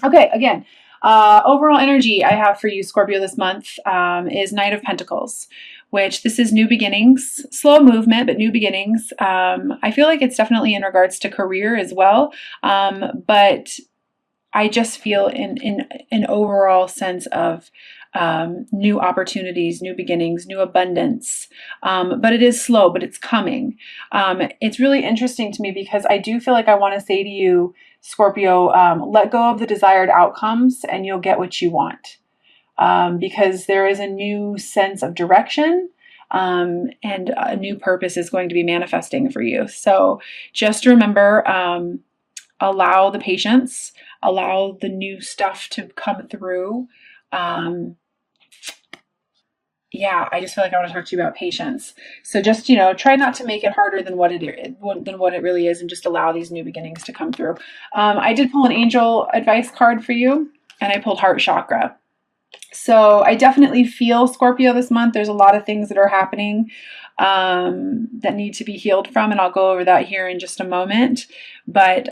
Okay, again, overall energy I have for you, Scorpio, this month is Knight of Pentacles, which this is new beginnings, slow movement, but new beginnings. I feel like it's definitely in regards to career as well, but I just feel in an overall sense of new opportunities, new beginnings, new abundance. But it is slow, but it's coming. It's really interesting to me because I do feel like I want to say to you, Scorpio, let go of the desired outcomes and you'll get what you want. Because there is a new sense of direction, and a new purpose is going to be manifesting for you. So just remember, allow the patience, allow the new stuff to come through. Um, yeah, I just feel like I want to talk to you about patience. So just, try not to make it harder than what it really is, and just allow these new beginnings to come through. I did pull an angel advice card for you, and I pulled heart chakra. So I definitely feel, Scorpio, this month there's a lot of things that are happening that need to be healed from, and I'll go over that here in just a moment. But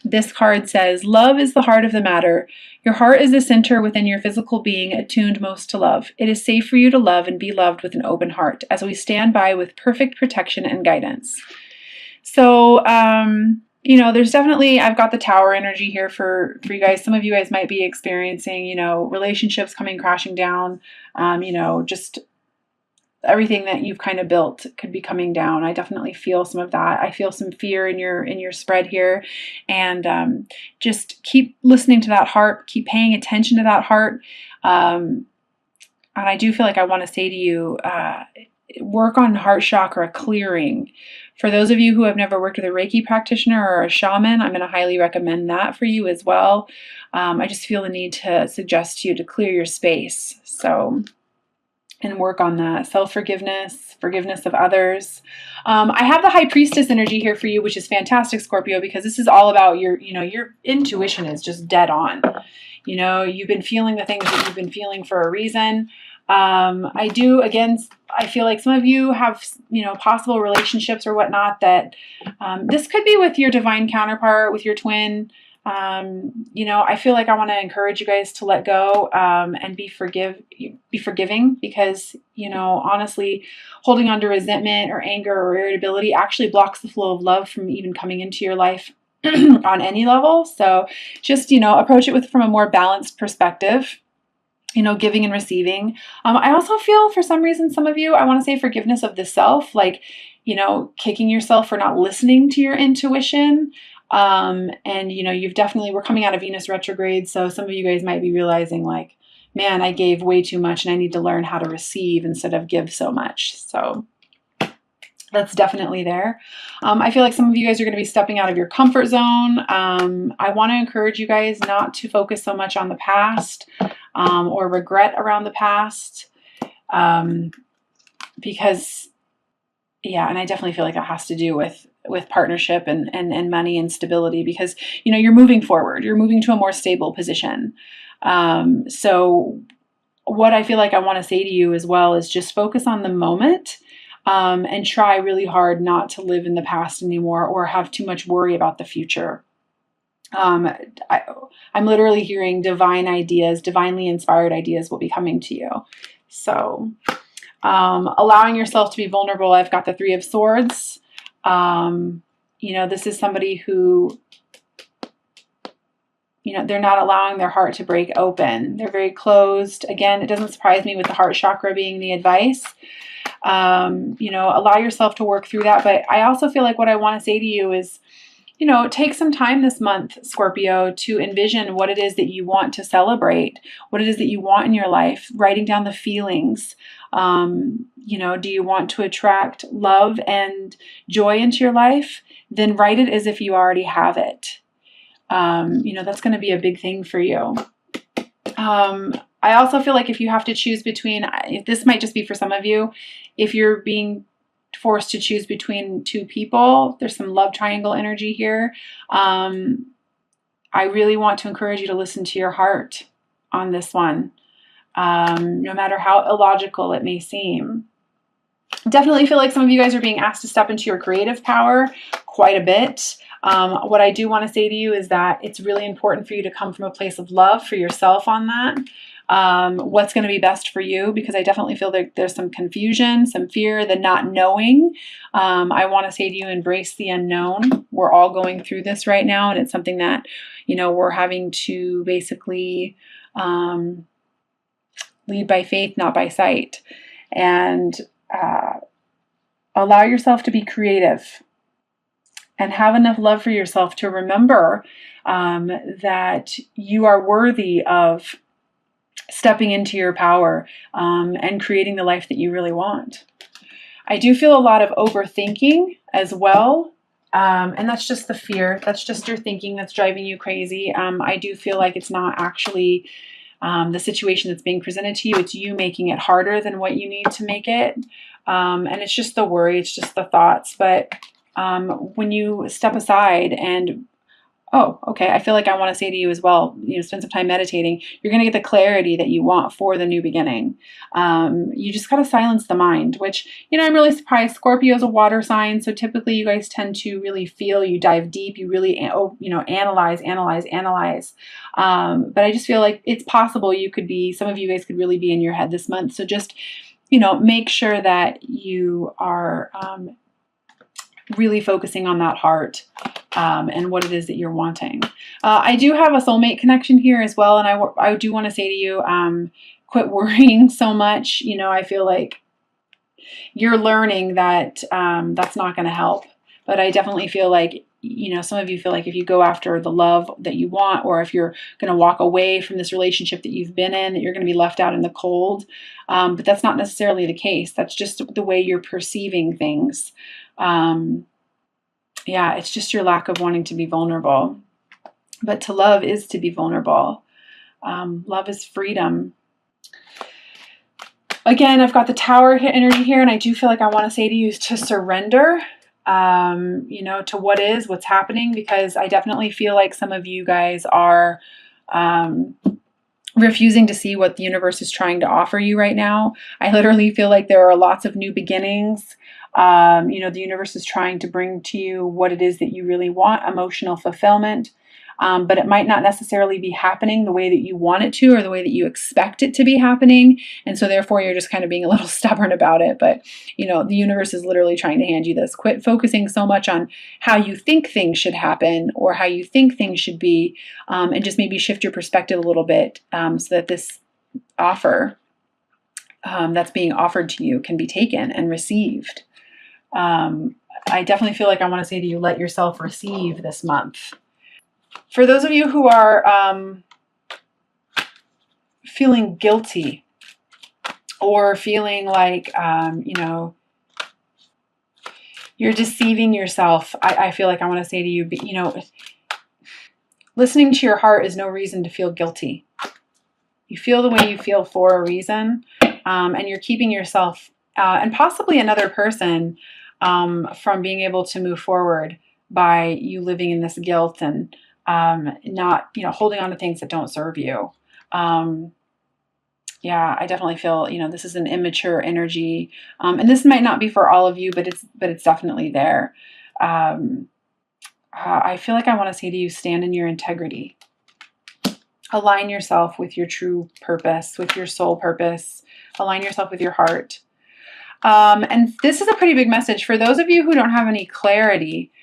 this card says, love is the heart of the matter. Your heart is the center within your physical being, attuned most to love. It is safe for you to love and be loved with an open heart as we stand by with perfect protection and guidance. So, there's definitely, I've got the tower energy here for you guys. Some of you guys might be experiencing, relationships coming crashing down, just everything that you've kind of built could be coming down. I definitely feel some of that. I feel some fear in your spread here, and just keep listening to that heart, keep paying attention to that heart. And I do feel like I want to say to you, work on heart chakra clearing. For those of you who have never worked with a Reiki practitioner or a shaman, I'm going to highly recommend that for you as well. I just feel the need to suggest to you to clear your space. And work on that self-forgiveness, forgiveness of others. I have the High Priestess energy here for you, which is fantastic, Scorpio, because this is all about your intuition is just dead on. You've been feeling the things that you've been feeling for a reason. I feel like some of you have, possible relationships or whatnot that this could be with your divine counterpart, with your twin. I feel like I want to encourage you guys to let go and be forgiving, because, honestly, holding on to resentment or anger or irritability actually blocks the flow of love from even coming into your life on any level. So just, approach it from a more balanced perspective. Giving and receiving. I also feel, for some reason, some of you, I want to say forgiveness of the self, like, kicking yourself for not listening to your intuition. We're coming out of Venus retrograde. So some of you guys might be realizing, like, man, I gave way too much and I need to learn how to receive instead of give so much. So that's definitely there. I feel like some of you guys are going to be stepping out of your comfort zone. I want to encourage you guys not to focus so much on the past or regret around the past, because, and I definitely feel like that has to do with partnership and money and stability, because, you're moving forward, you're moving to a more stable position. So what I feel like I want to say to you as well is just focus on the moment. And try really hard not to live in the past anymore or have too much worry about the future. I'm literally hearing divine ideas, divinely inspired ideas will be coming to you. So allowing yourself to be vulnerable. I've got the Three of Swords. This is somebody who, they're not allowing their heart to break open. They're very closed. Again, it doesn't surprise me with the heart chakra being the advice. Allow yourself to work through that. But I also feel like what I want to say to you is, take some time this month, Scorpio, to envision what it is that you want to celebrate, what it is that you want in your life, writing down the feelings. Do you want to attract love and joy into your life? Then write it as if you already have it. That's going to be a big thing for you. I also feel like if you have to choose between, this might just be for some of you, if you're being forced to choose between two people, there's some love triangle energy here. I really want to encourage you to listen to your heart on this one, no matter how illogical it may seem. Definitely feel like some of you guys are being asked to step into your creative power quite a bit. What I do want to say to you is that it's really important for you to come from a place of love for yourself on that. What's going to be best for you, because I definitely feel that there's some confusion, some fear, the not knowing. I want to say to you, embrace the unknown. We're all going through this right now, and it's something that, we're having to basically lead by faith, not by sight. And allow yourself to be creative and have enough love for yourself to remember that you are worthy of stepping into your power and creating the life that you really want. I do feel a lot of overthinking as well. And that's just the fear. That's just your thinking that's driving you crazy. I do feel like it's not actually the situation that's being presented to you. It's you making it harder than what you need to make it. And it's just the worry. It's just the thoughts. But when you step aside and, I feel like I want to say to you as well, spend some time meditating. You're going to get the clarity that you want for the new beginning. You just got to silence the mind, which, I'm really surprised. Scorpio is a water sign. So typically you guys tend to really feel, you dive deep, you really, analyze. But I just feel like it's possible some of you guys could really be in your head this month. So just, make sure that you are really focusing on that heart and what it is that you're wanting. I do have a soulmate connection here as well. And I do want to say to you, quit worrying so much. I feel like you're learning that that's not going to help. But I definitely feel like, some of you feel like if you go after the love that you want, or if you're going to walk away from this relationship that you've been in, that you're going to be left out in the cold. But that's not necessarily the case. That's just the way you're perceiving things. It's just your lack of wanting to be vulnerable. But to love is to be vulnerable. Love is freedom. Again, I've got the Tower energy here, and I do feel like I want to say to you to surrender, to what's happening, because I definitely feel like some of you guys are refusing to see what the universe is trying to offer you right now. I literally feel like there are lots of new beginnings. The universe is trying to bring to you what it is that you really want, emotional fulfillment. But it might not necessarily be happening the way that you want it to, or the way that you expect it to be happening. And so therefore you're just kind of being a little stubborn about it. But, the universe is literally trying to hand you this. Quit focusing so much on how you think things should happen or how you think things should be, and just maybe shift your perspective a little bit, so that this offer that's being offered to you can be taken and received. I definitely feel like I want to say to you, let yourself receive this month. For those of you who are feeling guilty or feeling like, you're deceiving yourself, I feel like I want to say to you, listening to your heart is no reason to feel guilty. You feel the way you feel for a reason, and you're keeping yourself and possibly another person from being able to move forward by you living in this guilt and not, holding on to things that don't serve you. I definitely feel, this is an immature energy. And this might not be for all of you, but it's definitely there. I feel like I want to say to you, stand in your integrity. Align yourself with your true purpose, with your soul purpose. Align yourself with your heart. And this is a pretty big message for those of you who don't have any clarity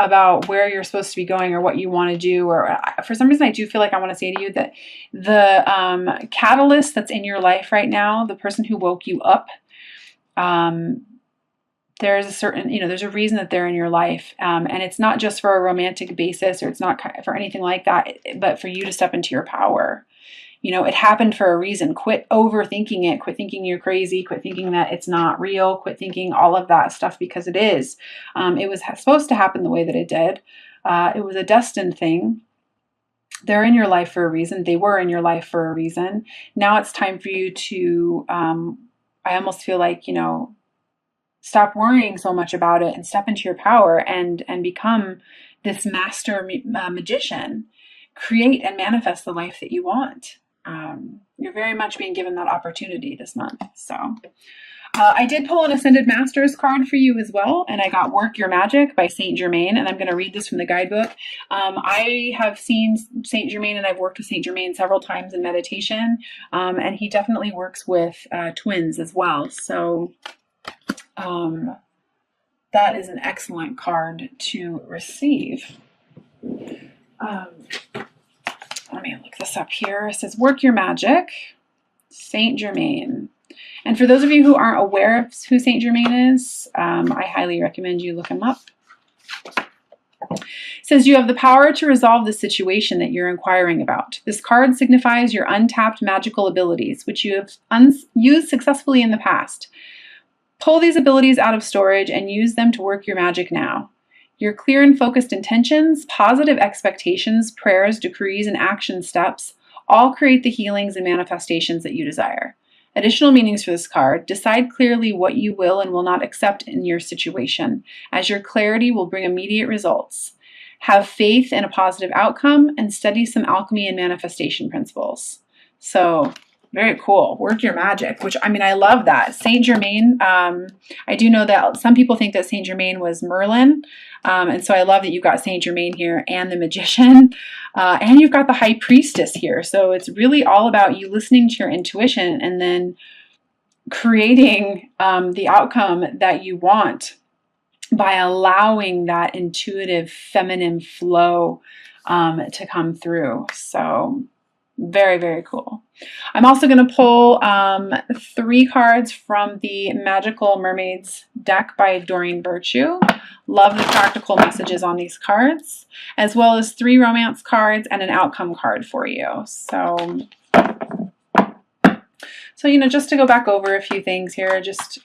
about where you're supposed to be going or what you want to do. Or for some reason, I do feel like I want to say to you that the catalyst that's in your life right now, the person who woke you up, there's a certain, there's a reason that they're in your life. And it's not just for a romantic basis, or it's not for anything like that, but for you to step into your power. It happened for a reason. Quit overthinking it. Quit thinking you're crazy. Quit thinking that it's not real. Quit thinking all of that stuff, because it is. It was supposed to happen the way that it did. It was a destined thing. They're in your life for a reason. They were in your life for a reason. Now it's time for you to, I almost feel like, stop worrying so much about it and step into your power and become this master magician. Create and manifest the life that you want. You're very much being given that opportunity this month. So, I did pull an Ascended Masters card for you as well, and I got Work Your Magic by Saint Germain, and I'm going to read this from the guidebook. I have seen Saint Germain, and I've worked with Saint Germain several times in meditation, and he definitely works with twins as well. So that is an excellent card to receive. Let me look this up here. It says Work Your Magic, Saint Germain. And for those of you who aren't aware of who Saint Germain is, I highly recommend you look him up. It says you have the power to resolve the situation that you're inquiring about. This card signifies your untapped magical abilities, which you have used successfully in the past. Pull these abilities out of storage and use them to work your magic now. Your clear and focused intentions, positive expectations, prayers, decrees, and action steps all create the healings and manifestations that you desire. Additional meanings for this card: decide clearly what you will and will not accept in your situation, as your clarity will bring immediate results. Have faith in a positive outcome and study some alchemy and manifestation principles. So, very cool. Work your magic, which, I mean, I love that. Saint Germain, I do know that some people think that Saint Germain was Merlin. And so I love that you've got Saint Germain here and the Magician, and you've got the High Priestess here. So it's really all about you listening to your intuition and then creating the outcome that you want by allowing that intuitive feminine flow to come through. So very, very cool. I'm also going to pull 3 cards from the Magical Mermaids deck by Doreen Virtue. Love the practical messages on these cards, as well as 3 romance cards and an outcome card for you. So you know, just to go back over a few things here, just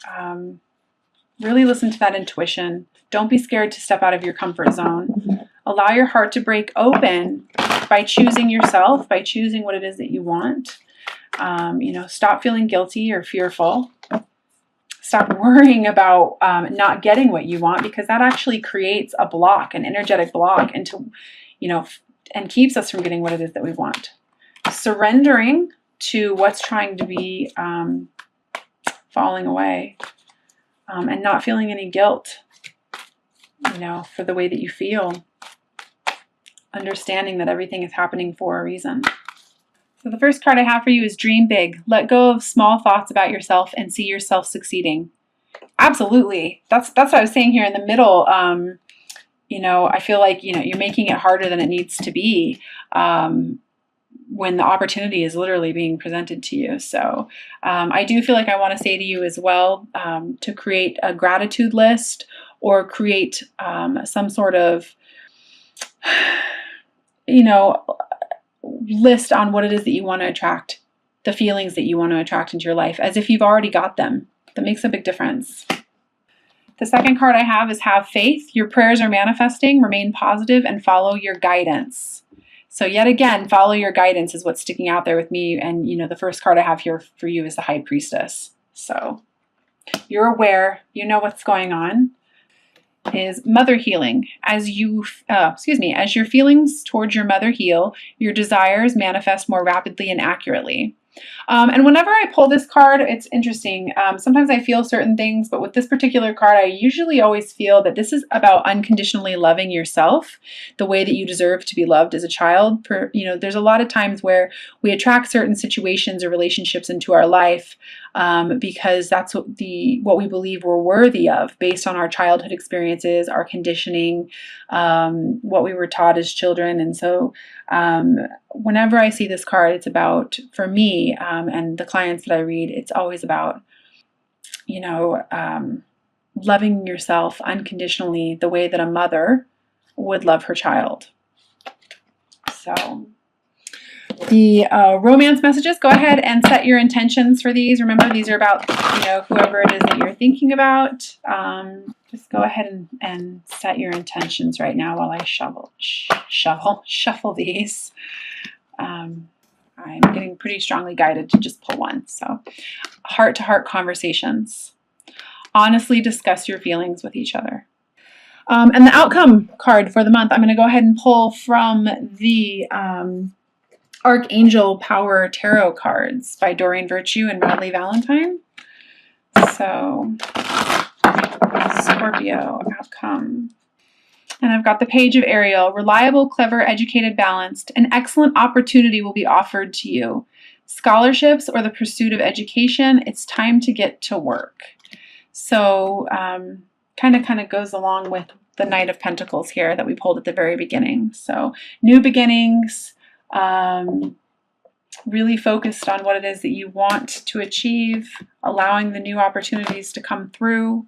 really listen to that intuition. Don't be scared to step out of your comfort zone. Allow your heart to break open by choosing yourself, by choosing what it is that you want. You know, stop feeling guilty or fearful. Stop worrying about not getting what you want, because that actually creates a block, an energetic block, into, you know, and keeps us from getting what it is that we want. Surrendering to what's trying to be falling away, and not feeling any guilt, you know, for the way that you feel. Understanding that everything is happening for a reason. So the first card I have for you is Dream Big. Let go of small thoughts about yourself and see yourself succeeding. Absolutely. That's what I was saying here in the middle. You know, I feel like, you know, you're making it harder than it needs to be when the opportunity is literally being presented to you. So I do feel like I want to say to you as well to create a gratitude list, or create some sort of, you know, list on what it is that you want to attract, the feelings that you want to attract into your life, as if you've already got them. That makes a big difference. The second card I have is Have Faith. Your prayers are manifesting. Remain positive and follow your guidance. So yet again, follow your guidance is what's sticking out there with me. And, you know, the first card I have here for you is the High Priestess. So you're aware, you know what's going on. Is mother healing. As your feelings towards your mother heal, your desires manifest more rapidly and accurately. And whenever I pull this card, it's interesting. Sometimes I feel certain things, but with this particular card, I usually always feel that this is about unconditionally loving yourself the way that you deserve to be loved as a child. You know, there's a lot of times where we attract certain situations or relationships into our life because that's what we believe we're worthy of based on our childhood experiences, our conditioning, what we were taught as children. And so whenever I see this card, it's about, for me and the clients that I read, it's always about, you know, loving yourself unconditionally the way that a mother would love her child. So the romance messages, go ahead and set your intentions for these. Remember, these are about, you know, whoever it is that you're thinking about. Just go ahead and set your intentions right now while I shuffle these. I'm getting pretty strongly guided to just pull one. So, heart-to-heart conversations. Honestly discuss your feelings with each other. And the outcome card for the month, I'm going to go ahead and pull from the Archangel Power Tarot cards by Doreen Virtue and Radley Valentine. So, Scorpio outcome. And I've got the Page of Ariel. Reliable, clever, educated, balanced. An excellent opportunity will be offered to you. Scholarships or the pursuit of education. It's time to get to work. So kind of goes along with the Knight of Pentacles here that we pulled at the very beginning. So new beginnings, really focused on what it is that you want to achieve, allowing the new opportunities to come through.